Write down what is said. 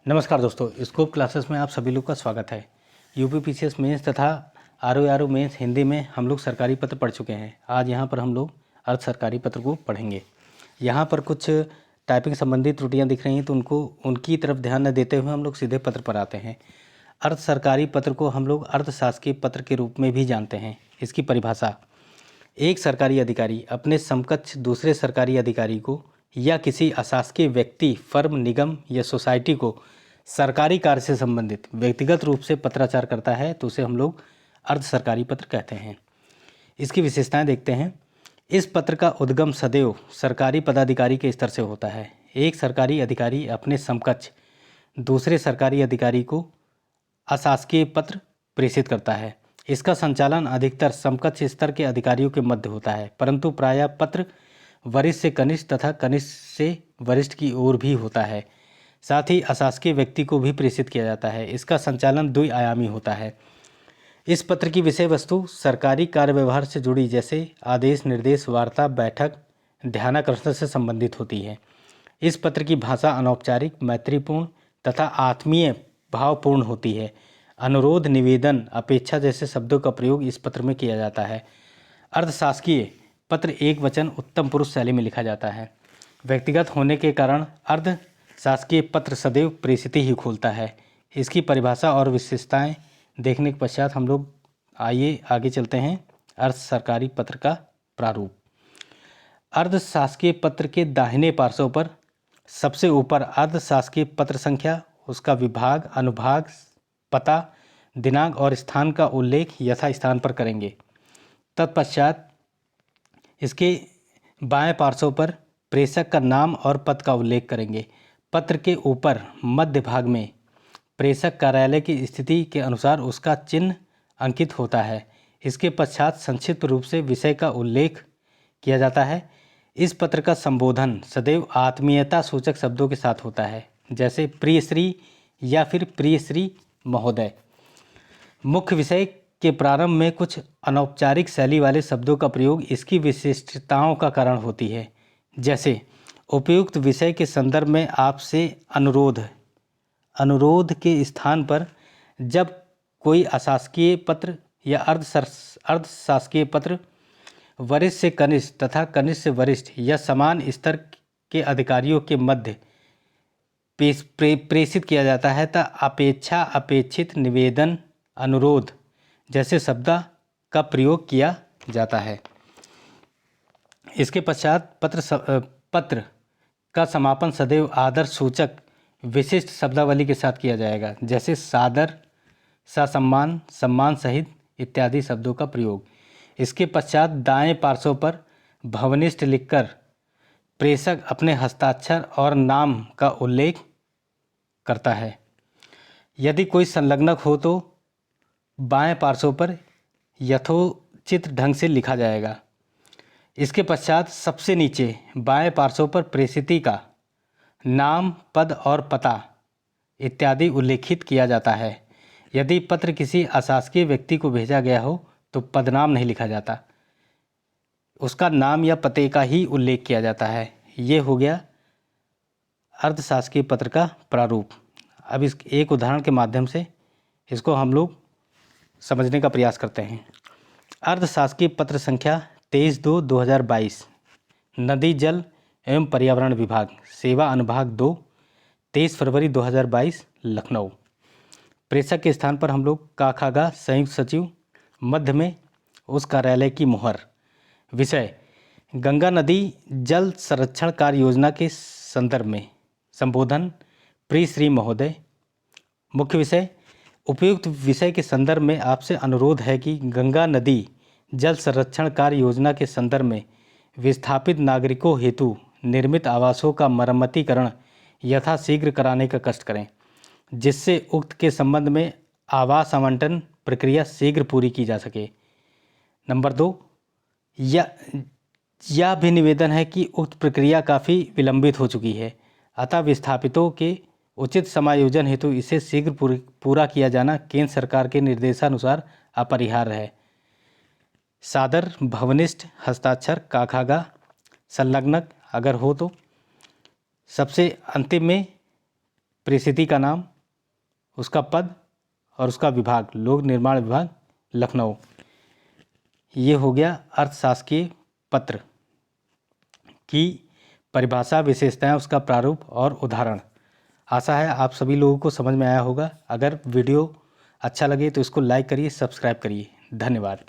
नमस्कार दोस्तों, scope classes में आप सभी लोग का स्वागत है। यूपी पीसीएस मेंस तथा आरओ मेंस हिंदी में हम लोग सरकारी पत्र पढ़ चुके हैं। आज यहाँ पर हम लोग अर्ध सरकारी पत्र को पढ़ेंगे। यहाँ पर कुछ टाइपिंग संबंधी त्रुटियाँ दिख रही हैं, तो उनकी तरफ ध्यान न देते हुए हम लोग सीधे पत्र पर आते हैं। अर्ध सरकारी पत्र को हम लोग अर्ध शासकीय पत्र के रूप में भी जानते हैं। इसकी परिभाषा: एक सरकारी अधिकारी अपने समकक्ष दूसरे सरकारी अधिकारी को या किसी अशासकीय व्यक्ति, फर्म, निगम या सोसाइटी को सरकारी कार्य से संबंधित व्यक्तिगत रूप से पत्राचार करता है तो उसे हम लोग अर्ध सरकारी पत्र कहते हैं। इसकी विशेषताएं देखते हैं। इस पत्र का उद्गम सदैव सरकारी पदाधिकारी के स्तर से होता है। एक सरकारी अधिकारी अपने समकक्ष दूसरे सरकारी अधिकारी को अशासकीय पत्र प्रेषित करता है। इसका संचालन अधिकतर समकक्ष स्तर के अधिकारियों के मध्य होता है, परंतु प्रायः पत्र वरिष्ठ से कनिष्ठ तथा कनिष्ठ से वरिष्ठ की ओर भी होता है। साथ ही अशासकीय व्यक्ति को भी प्रेषित किया जाता है। इसका संचालन द्विआयामी होता है। इस पत्र की विषय वस्तु सरकारी कार्य व्यवहार से जुड़ी, जैसे आदेश, निर्देश, वार्ता, बैठक, ध्यानाकर्षण से संबंधित होती है। इस पत्र की भाषा अनौपचारिक, मैत्रीपूर्ण तथा आत्मीय भावपूर्ण होती है। अनुरोध, निवेदन, अपेक्षा जैसे शब्दों का प्रयोग इस पत्र में किया जाता है। अर्धशासकीय पत्र एक वचन उत्तम पुरुष शैली में लिखा जाता है। व्यक्तिगत होने के कारण अर्ध शासकीय पत्र सदैव प्रेषित ही खोलता है। इसकी परिभाषा और विशेषताएं देखने के पश्चात हम लोग आइए आगे चलते हैं। अर्ध सरकारी पत्र का प्रारूप: अर्ध शासकीय पत्र के दाहिने पार्श्व पर सबसे ऊपर अर्ध शासकीय पत्र संख्या, उसका विभाग, अनुभाग, पता, दिनांक और स्थान का उल्लेख यथास्थान पर करेंगे। तत्पश्चात इसके बाएं पार्श्व पर प्रेषक का नाम और पद का उल्लेख करेंगे। पत्र के ऊपर मध्य भाग में प्रेषक कार्यालय की स्थिति के अनुसार उसका चिन्ह अंकित होता है। इसके पश्चात संक्षिप्त रूप से विषय का उल्लेख किया जाता है। इस पत्र का संबोधन सदैव आत्मीयता सूचक शब्दों के साथ होता है, जैसे प्रिय श्री या फिर प्रिय श्री महोदय। मुख्य विषय के प्रारंभ में कुछ अनौपचारिक शैली वाले शब्दों का प्रयोग इसकी विशिष्टताओं का कारण होती है, जैसे उपयुक्त विषय के संदर्भ में आपसे अनुरोध के स्थान पर जब कोई अशासकीय पत्र या अर्ध शासकीय पत्र वरिष्ठ से कनिष्ठ तथा कनिष्ठ से वरिष्ठ या समान स्तर के अधिकारियों के मध्य प्रेषित किया जाता है, तब अपेक्षा, अपेक्षित, निवेदन, अनुरोध जैसे शब्द का प्रयोग किया जाता है। इसके पश्चात पत्र का समापन सदैव आदर सूचक विशिष्ट शब्दावली के साथ किया जाएगा, जैसे सादर, ससम्मान, सम्मान सहित इत्यादि शब्दों का प्रयोग। इसके पश्चात दाएं पार्श्व पर भवनिष्ठ लिखकर प्रेषक अपने हस्ताक्षर और नाम का उल्लेख करता है। यदि कोई संलग्नक हो तो बाएं पार्श्व पर यथोचित ढंग से लिखा जाएगा। इसके पश्चात सबसे नीचे बाएं पार्श्व पर प्रेषिती का नाम, पद और पता इत्यादि उल्लेखित किया जाता है। यदि पत्र किसी अशासकीय व्यक्ति को भेजा गया हो तो पदनाम नहीं लिखा जाता, उसका नाम या पते का ही उल्लेख किया जाता है। ये हो गया अर्धशासकीय पत्र का प्रारूप। अब इस एक उदाहरण के माध्यम से इसको हम लोग समझने का प्रयास करते हैं। अर्धशासकीय पत्र संख्या 23/2/2022, नदी जल एवं पर्यावरण विभाग, सेवा अनुभाग 2, 23 फरवरी 2022, लखनऊ। प्रेषक के स्थान पर हम लोग काखागा संयुक्त सचिव, मध्य में उस कार्यालय की मुहर। विषय: गंगा नदी जल संरक्षण कार्य योजना के संदर्भ में। संबोधन: प्रिय श्री महोदय। मुख्य विषय: उपयुक्त विषय के संदर्भ में आपसे अनुरोध है कि गंगा नदी जल संरक्षण कार्य योजना के संदर्भ में विस्थापित नागरिकों हेतु निर्मित आवासों का मरम्मतीकरण यथाशीघ्र कराने का कष्ट करें, जिससे उक्त के संबंध में आवास आवंटन प्रक्रिया शीघ्र पूरी की जा सके। नंबर 2, यह भी निवेदन है कि उक्त प्रक्रिया काफ़ी विलंबित हो चुकी है, अतः विस्थापितों के उचित समायोजन हेतु इसे शीघ्र पूरा किया जाना केंद्र सरकार के निर्देशानुसार अपरिहार्य है। सादर, भवनिष्ठ, हस्ताक्षर, काखागा, संलग्नक अगर हो तो। सबसे अंतिम में परिस्थिति का नाम, उसका पद और उसका विभाग लोक निर्माण विभाग लखनऊ। ये हो गया अर्थशास्त्रीय पत्र की परिभाषा, विशेषताएं, उसका प्रारूप और उदाहरण। आशा है आप सभी लोगों को समझ में आया होगा। अगर वीडियो अच्छा लगे तो इसको लाइक करिए, सब्सक्राइब करिए। धन्यवाद।